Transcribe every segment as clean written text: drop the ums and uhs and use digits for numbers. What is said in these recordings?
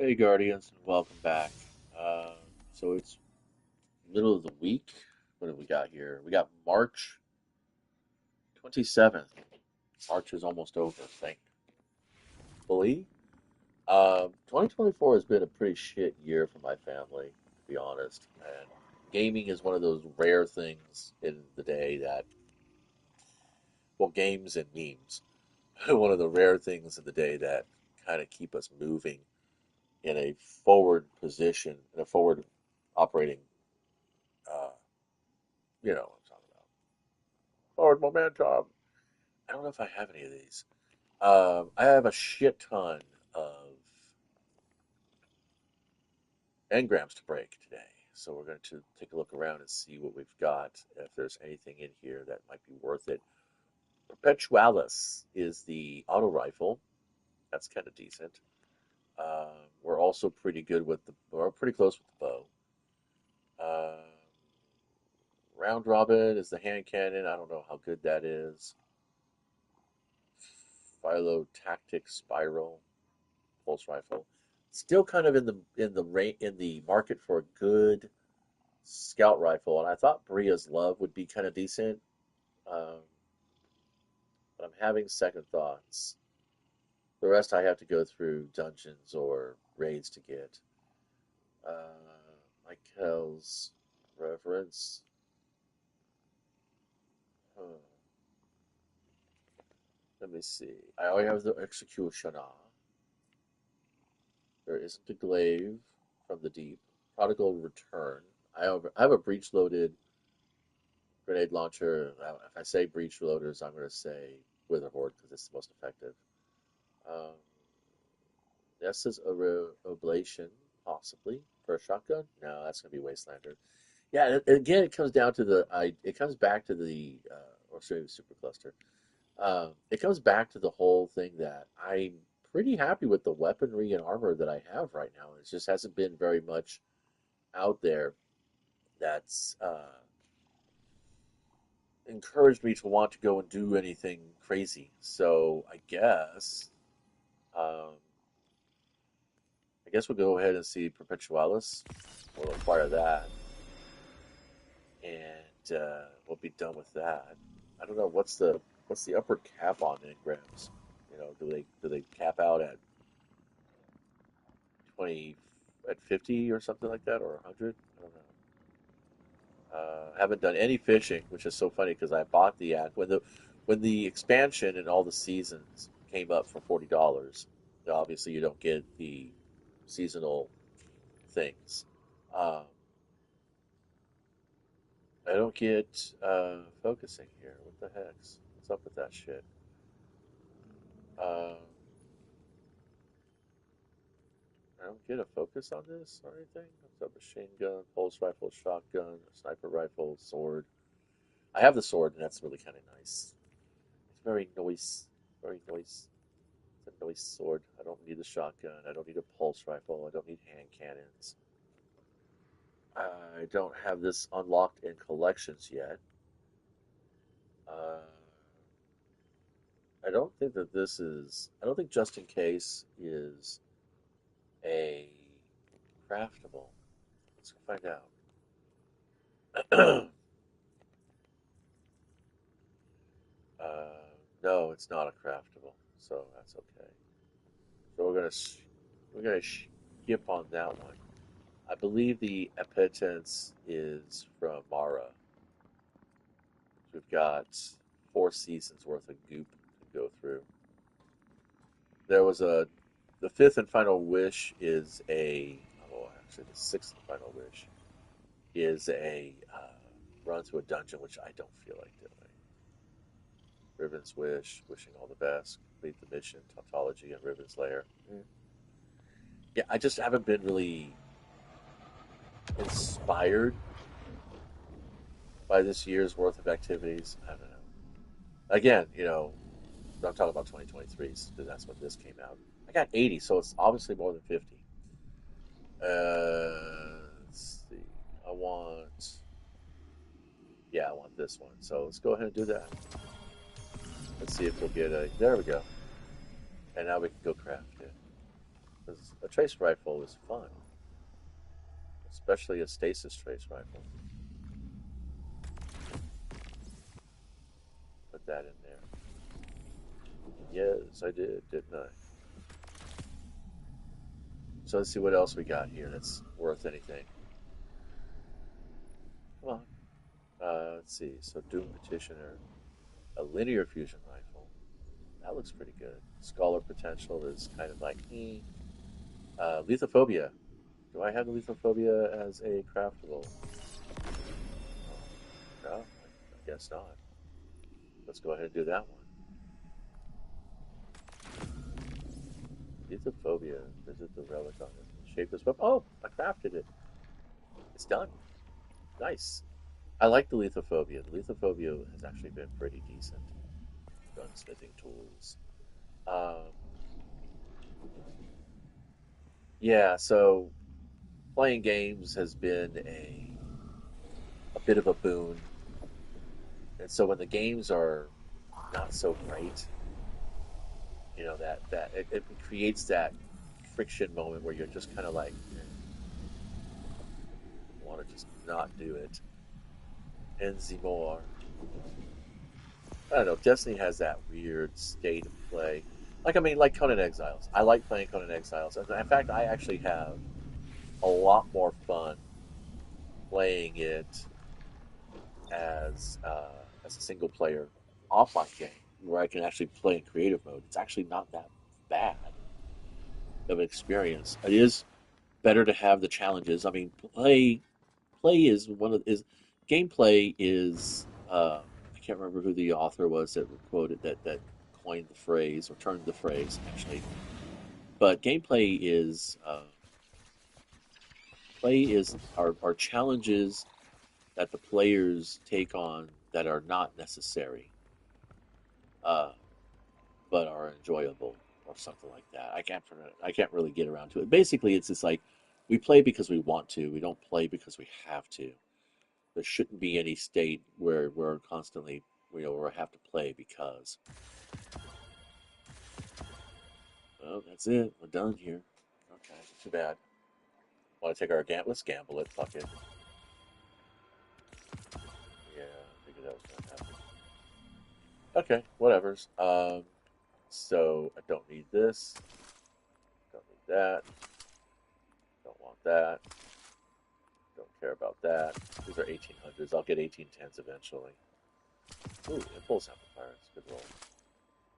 Hey Guardians, and welcome back. Uh, so it's middle of the week. What have we got here? We got March 27th. March is almost over, thankfully. 2024 has been a pretty shit year for my family, to be honest. And gaming is one of those rare things in the day that, well, games and memes, one of the rare things in the day that kind of keep us moving in a forward position, in a forward operating uh, you know what I'm talking about. Forward momentum. I don't know if I have any of these. I have a shit ton of engrams to break today. So we're going to take a look around and see what we've got, if there's anything in here that might be worth it. Perpetualis is the auto rifle. That's kind of decent. We're also pretty good with we're pretty close with the bow. Uh, Round Robin is the hand cannon. I don't know how good that is. Philo Tactic Spiral. Pulse rifle. Still kind of in the market for a good scout rifle, and I thought Bria's Love would be kind of decent, um, but I'm having second thoughts. The rest I have to go through dungeons or raids to get. Michael's Reverence. Huh. Let me see. I already have the Executioner. There isn't a glaive from the deep. Prodigal Return. I have a breech loaded grenade launcher. If I say breech loaders, I'm going to say Wither Horde because it's the most effective. Um, this is a oblation, possibly for a shotgun. No, that's going to be Wastelander. Yeah, again, it comes down to it comes back to the or sorry, super cluster. It comes back to the whole thing that I'm pretty happy with the weaponry and armor that I have right now. It just hasn't been very much out there that's encouraged me to want to go and do anything crazy. So um, I guess we'll go ahead and see Perpetualis. We'll acquire that, and we'll be done with that. I don't know what's the upper cap on engrams. Do they cap out at 20 at 50 or something like that, or 100? I don't know. Haven't done any fishing, which is so funny because I bought the act when the expansion and all the seasons came up for $40. Obviously, you don't get the seasonal things. Um, I don't get focusing here. What the heck's what's up with that shit? Um, I don't get a focus on this or anything. What's up? Machine gun, pulse rifle, shotgun, sniper rifle, sword. I have the sword, and that's really kind of nice. It's very noise. It's a noise sword. I don't need a shotgun. I don't need a pulse rifle. I don't need hand cannons. I don't have this unlocked in collections yet. Uh, I don't think that this is. I don't think just in case is a craftable. Let's find out. No, it's not a craftable, so that's okay. So we're gonna skip on that one. I believe the appetence is from Mara. We've got 4 seasons worth of goop to go through. There was the fifth and final wish is actually the sixth and final wish is a run to a dungeon, which I don't feel like doing. Riven's wish, wishing all the best, complete the mission, tautology, and Riven's lair. Yeah, I just haven't been really inspired by this year's worth of activities. I don't know. Again, I'm talking about 2023s because that's when this came out. I got 80, so it's obviously more than 50. Let's see. I want, yeah, I want this one. So let's go ahead and do that. Let's see if we'll get a. There we go. And now we can go craft it. Because a trace rifle is fun, especially a stasis trace rifle. Put that in there. Yes, I did, didn't I? So let's see what else we got here that's worth anything. Come on. Let's see. So Doom Petitioner, a linear fusion rifle. That looks pretty good. Scholar potential is kind of like, Lethophobia. Do I have the Lethophobia as a craftable? No, I guess not. Let's go ahead and do that one. Lethophobia. Visit the relic on it. Shapeless weapon. Oh, I crafted it. It's done. Nice. I like the Lethophobia. The Lethophobia has actually been pretty decent. Gunsmithing tools. Um, yeah, so playing games has been a bit of a boon. And so when the games are not so great, it creates that friction moment where you're just kind of like, want to just not do it. And Zimor. I don't know. Destiny has that weird state of play. Like, I mean, like Conan Exiles. I like playing Conan Exiles. In fact, I actually have a lot more fun playing it as a single player offline game where I can actually play in creative mode. It's actually not that bad of an experience. It is better to have the challenges. I mean, play is one of is gameplay is I can't remember who the author was that quoted that coined the phrase or turned the phrase actually, but gameplay is play is are challenges that the players take on that are not necessary, uh, but are enjoyable or something like that. I can't really get around to it. Basically, it's just like we play because we want to. We don't play because we have to. There shouldn't be any state where we're constantly, where I have to play because. Well, that's it. We're done here. Okay, too bad. Want to take our gamble? Let's gamble it. Fuck it. Yeah, I figured that was gonna happen. Okay, whatever's. So I don't need this. Don't need that. Don't want that. Don't care about that. These are 1800s. I'll get 1810s eventually. Ooh, impulse amplifier. It's a good roll.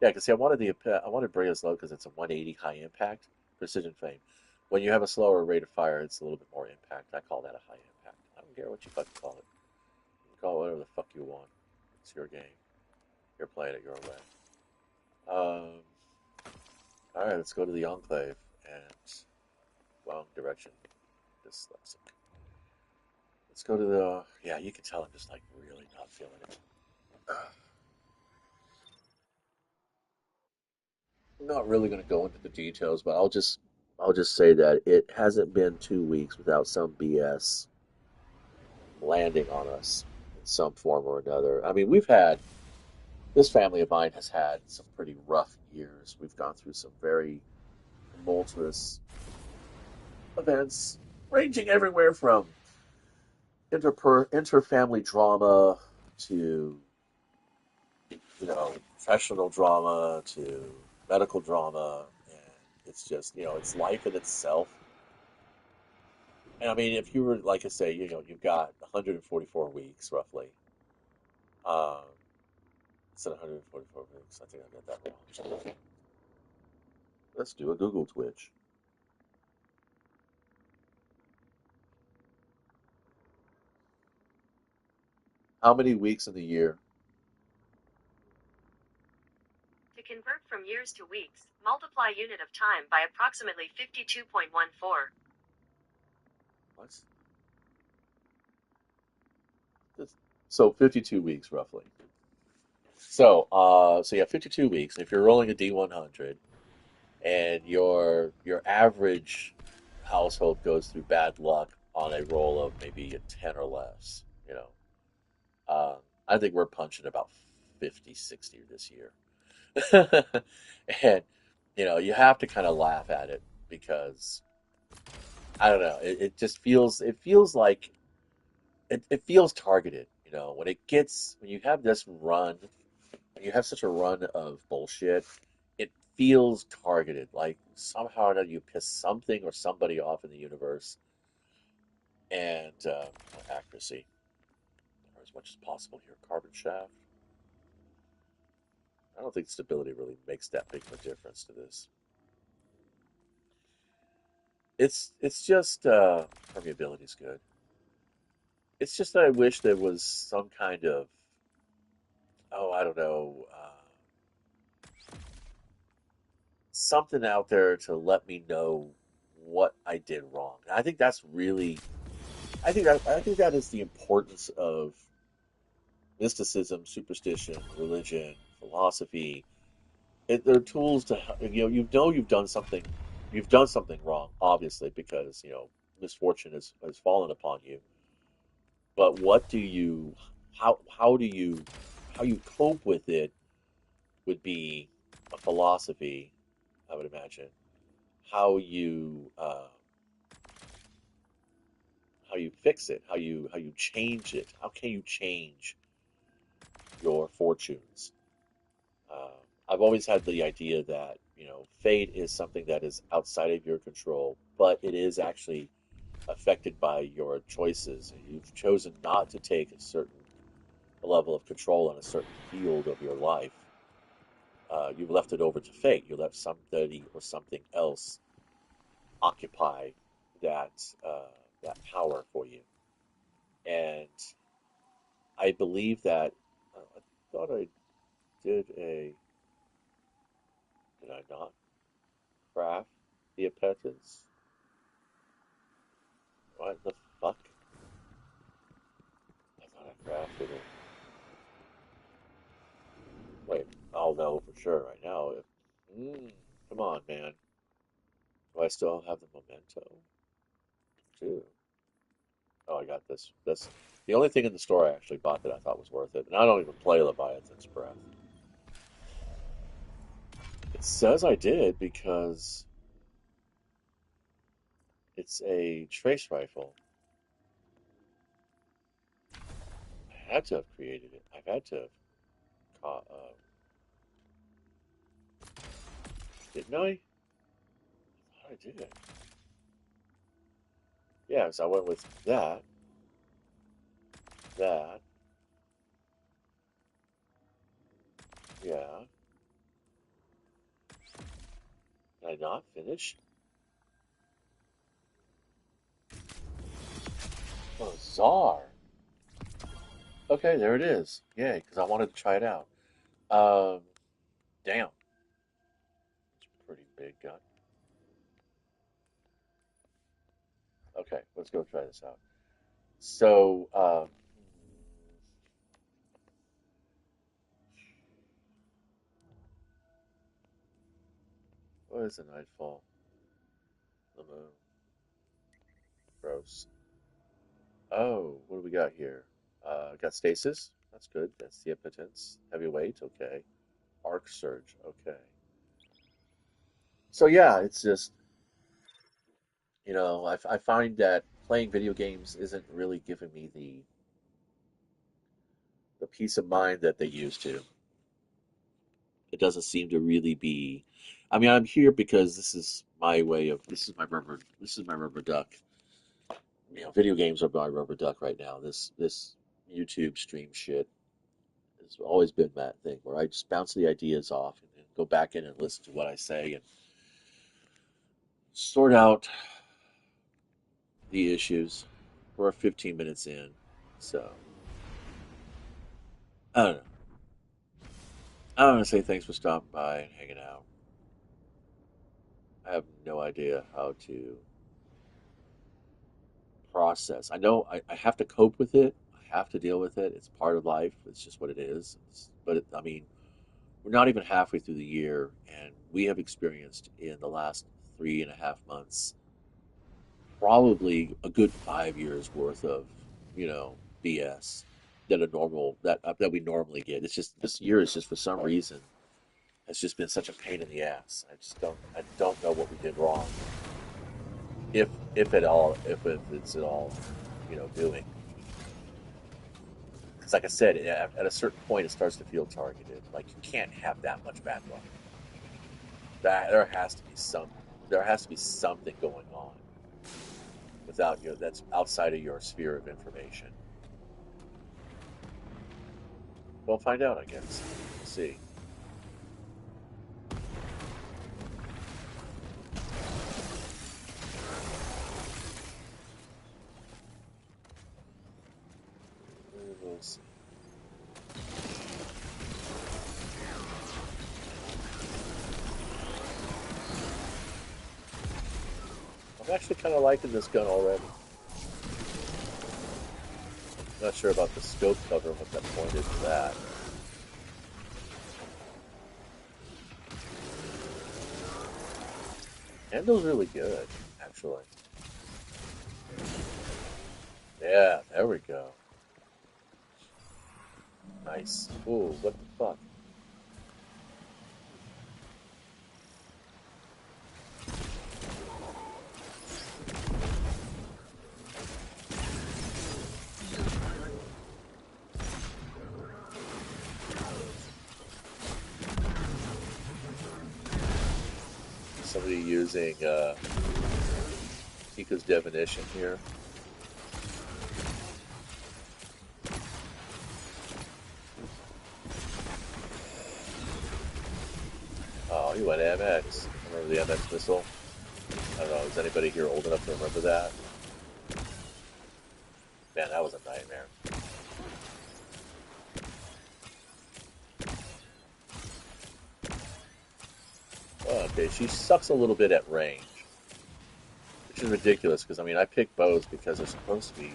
Yeah, because see, I wanted Brea's low because it's a 180 high impact precision flame. When you have a slower rate of fire, it's a little bit more impact. I call that a high impact. I don't care what you fucking call it. You can call it whatever the fuck you want. It's your game. You're playing it your way. Um, all right, let's go to the Enclave and wrong direction. Dyslexic. Let's go to the. Yeah, you can tell I'm just like really not feeling it. I'm not really going to go into the details, but I'll just say that it hasn't been 2 weeks without some BS landing on us in some form or another. I mean, we've had this family of mine has had some pretty rough years. We've gone through some very tumultuous events, ranging everywhere from interfamily drama to professional drama to medical drama, and it's just it's life in itself. And I mean, if you were like I say, you've got 144 weeks roughly. Um, it's 144 weeks. I think I got that wrong. Let's do a Google Twitch. How many weeks in the year? To convert from years to weeks, multiply unit of time by approximately 52.14. What? So 52 weeks roughly. So you have 52 weeks. If you're rolling a D100 and your average household goes through bad luck on a roll of maybe a 10 or less, uh, I think we're punching about 50, 60 this year. And you have to kind of laugh at it because I don't know. It just feels like it feels targeted. You know, when you have this run, when you have such a run of bullshit, it feels targeted. Like somehow or another you piss something or somebody off in the universe, and accuracy or as much as possible here. Carbon shaft. I don't think stability really makes that big of a difference to this. It's just permeability is good. It's just that I wish there was some kind of I don't know, something out there to let me know what I did wrong. I think that's really, I think that is the importance of mysticism, superstition, religion, philosophy. They're tools to you know you've done something wrong, obviously, because misfortune has fallen upon you. But what do you, how do you, how you cope with it would be a philosophy, I would imagine. How you how you fix it, how you change it. How can you change your fortunes? Uh, I've always had the idea that fate is something that is outside of your control, but it is actually affected by your choices. You've chosen not to take a certain level of control in a certain field of your life. You've left it over to fate. You left somebody or something else occupy uh, that power for you. And I believe that I thought I did a did I not craft the appendix? What the fuck? I thought I crafted it. Wait, I'll know for sure right now. Come on, man. Do I still have the memento too? Oh, I got this. That's the only thing in the store I actually bought that I thought was worth it, and I don't even play Leviathan's Breath. It says I did because it's a trace rifle. I had to have created it. I've had to have caught. Didn't I? I thought I did. Yeah, so I went with that, that, yeah. Did I not finish? Bizarre. Okay, there it is. Yay, because I wanted to try it out. Um, damn. It's a pretty big gun. Okay, let's go try this out. So, what is a nightfall? The moon. Gross. Oh, what do we got here? Got stasis. That's good. That's the impotence. Heavyweight. Okay. Arc surge. Okay. So yeah, it's just I find that playing video games isn't really giving me the peace of mind that they used to. It doesn't seem to really be. I mean, I'm here because this is my rubber duck. Video games are my rubber duck right now. This YouTube stream shit has always been that thing where I just bounce the ideas off and go back in and listen to what I say and sort out the issues. We're 15 minutes in, so I don't know. I want to say thanks for stopping by and hanging out. I have no idea how to process. I know I have to cope with it. I have to deal with it. It's part of life. It's just what it is. I mean, we're not even halfway through the year, and we have experienced in the last 3.5 months probably a good 5 years worth of BS that we normally get. It's just this year is just for some reason has just been such a pain in the ass. I don't know what we did wrong, if at all, if it's at all, doing. Because like I said, at a certain point, it starts to feel targeted. Like you can't have that much bad luck. That there has to be something going on without that's outside of your sphere of information. We'll find out, I guess. We'll see. We'll see. I'm actually kind of liking this gun already. Not sure about the scope cover and what that point is for that. Handle's really good, actually. Yeah, there we go. Nice. Ooh, what the fuck? Somebody using Tika's definition here. Oh, he went MX. Remember the MX missile? I don't know, is anybody here old enough to remember that? Man, that was a nightmare. Okay, she sucks a little bit at range, which is ridiculous because, I mean, I pick bows because they're supposed to be,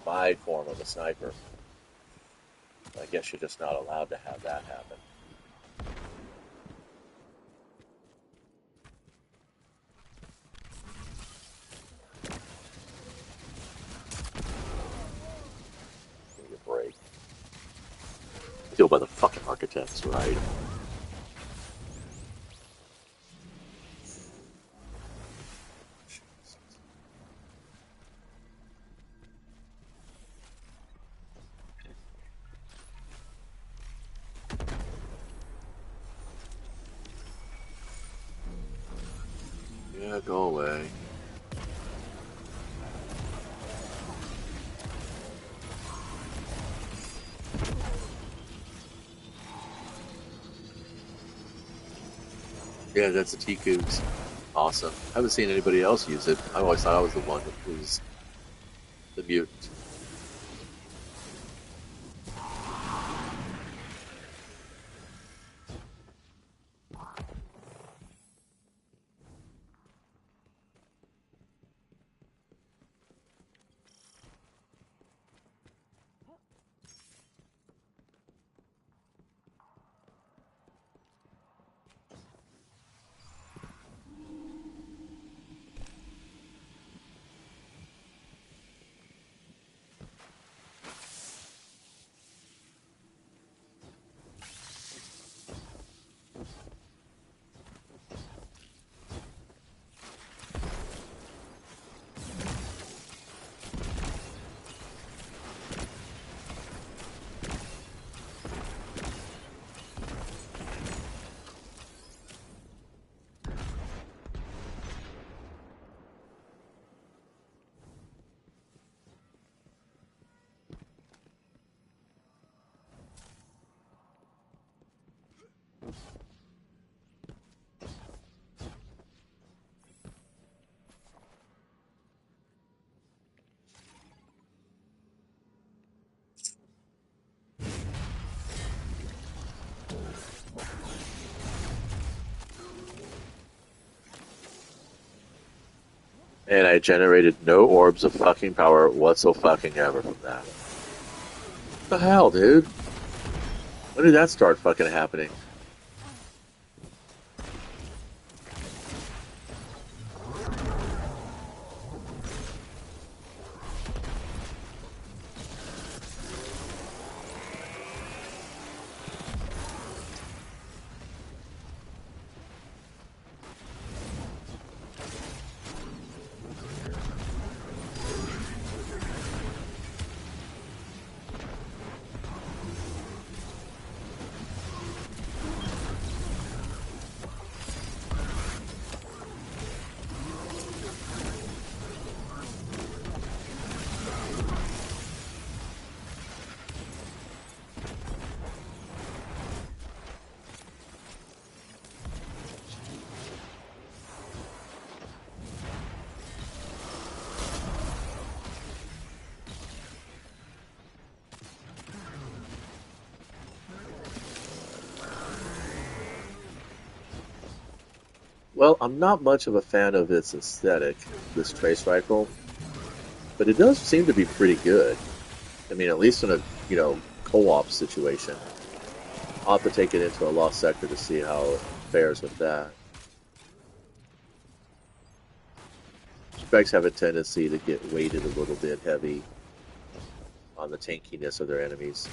my form of a sniper. I guess you're just not allowed to have that happen. Give me a break. Killed by the fucking architects, right? Yeah, go away. Yeah, that's a T-Coups. Awesome. I haven't seen anybody else use it. I always thought I was the one that was the mutant. And I generated no orbs of fucking power whatsoever from that. What the hell, dude? When did that start fucking happening? Well, I'm not much of a fan of its aesthetic, this trace rifle, but it does seem to be pretty good. I mean, at least in a, co-op situation. I'll have to take it into a lost sector to see how it fares with that. Specs have a tendency to get weighted a little bit heavy on the tankiness of their enemies.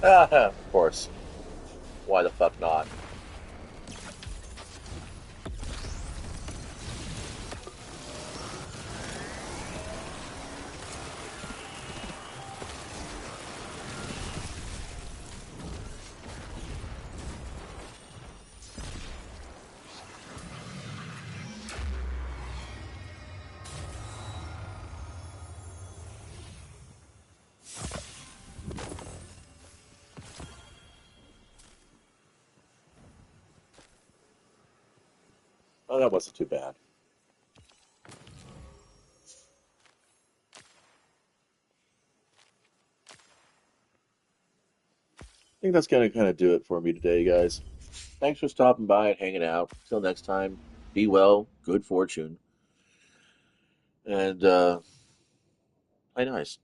Of course. Why the fuck not? Oh, that wasn't too bad. I think that's going to kind of do it for me today, guys. Thanks for stopping by and hanging out. Till next time, be well, good fortune, and play nice.